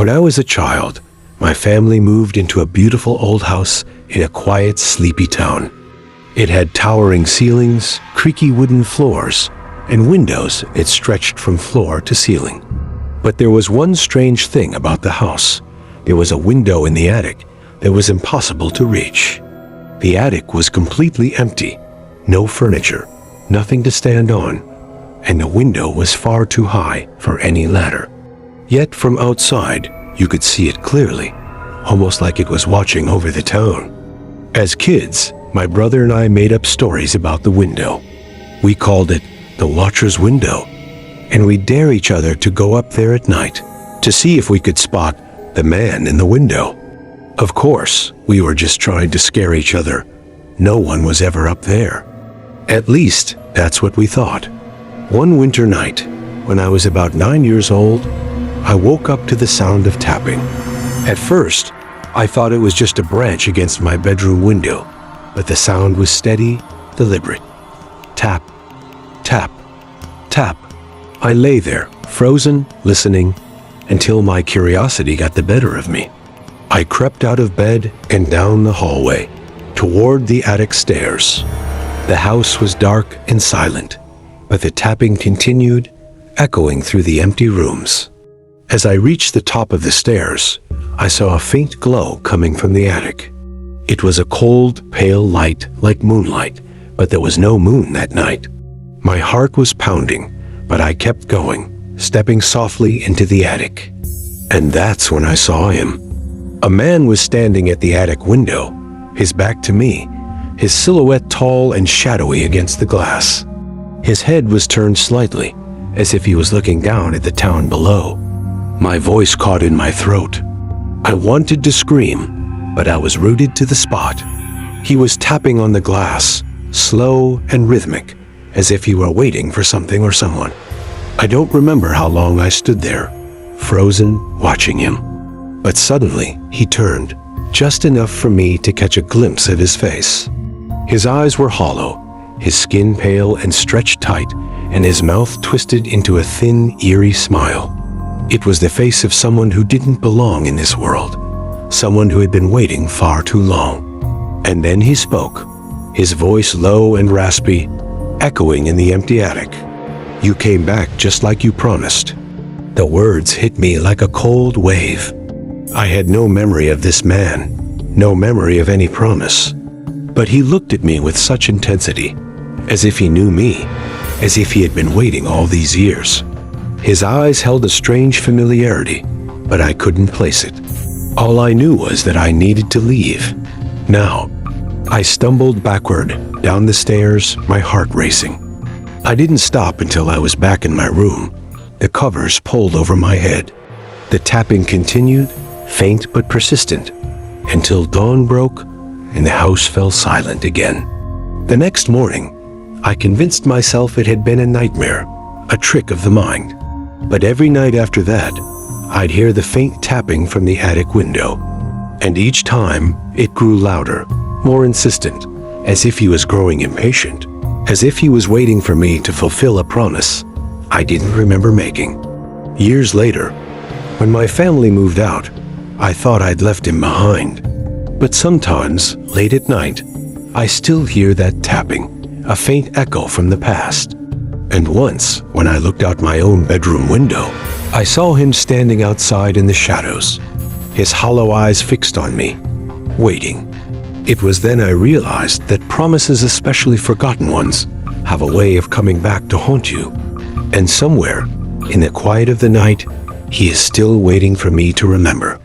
When I was a child, my family moved into a beautiful old house in a quiet, sleepy town. It had towering ceilings, creaky wooden floors, and windows that stretched from floor to ceiling. But there was one strange thing about the house. There was a window in the attic that was impossible to reach. The attic was completely empty, no furniture, nothing to stand on, and the window was far too high for any ladder. Yet from outside, you could see it clearly, almost like it was watching over the town. As kids, my brother and I made up stories about the window. We called it the Watcher's Window, and we'd dare each other to go up there at night to see if we could spot the man in the window. Of course, we were just trying to scare each other. No one was ever up there. At least, that's what we thought. One winter night, when I was about 9 years old, I woke up to the sound of tapping. At first, I thought it was just a branch against my bedroom window, but the sound was steady, deliberate. Tap, tap, tap. I lay there, frozen, listening, until my curiosity got the better of me. I crept out of bed and down the hallway, toward the attic stairs. The house was dark and silent, but the tapping continued, echoing through the empty rooms. As I reached the top of the stairs, I saw a faint glow coming from the attic. It was a cold, pale light like moonlight, but there was no moon that night. My heart was pounding, but I kept going, stepping softly into the attic. And that's when I saw him. A man was standing at the attic window, his back to me, his silhouette tall and shadowy against the glass. His head was turned slightly, as if he was looking down at the town below. My voice caught in my throat. I wanted to scream, but I was rooted to the spot. He was tapping on the glass, slow and rhythmic, as if he were waiting for something or someone. I don't remember how long I stood there, frozen, watching him. But suddenly, he turned, just enough for me to catch a glimpse of his face. His eyes were hollow, his skin pale and stretched tight, and his mouth twisted into a thin, eerie smile. It was the face of someone who didn't belong in this world, someone who had been waiting far too long. And then he spoke, his voice low and raspy, echoing in the empty attic. "You came back just like you promised." The words hit me like a cold wave. I had no memory of this man, no memory of any promise. But he looked at me with such intensity, as if he knew me, as if he had been waiting all these years. His eyes held a strange familiarity, but I couldn't place it. All I knew was that I needed to leave. Now, I stumbled backward, down the stairs, my heart racing. I didn't stop until I was back in my room, the covers pulled over my head. The tapping continued, faint but persistent, until dawn broke and the house fell silent again. The next morning, I convinced myself it had been a nightmare, a trick of the mind. But every night after that, I'd hear the faint tapping from the attic window. And each time, it grew louder, more insistent, as if he was growing impatient, as if he was waiting for me to fulfill a promise I didn't remember making. Years later, when my family moved out, I thought I'd left him behind. But sometimes, late at night, I still hear that tapping, a faint echo from the past. And once, when I looked out my own bedroom window, I saw him standing outside in the shadows, his hollow eyes fixed on me, waiting. It was then I realized that promises, especially forgotten ones, have a way of coming back to haunt you. And somewhere, in the quiet of the night, he is still waiting for me to remember.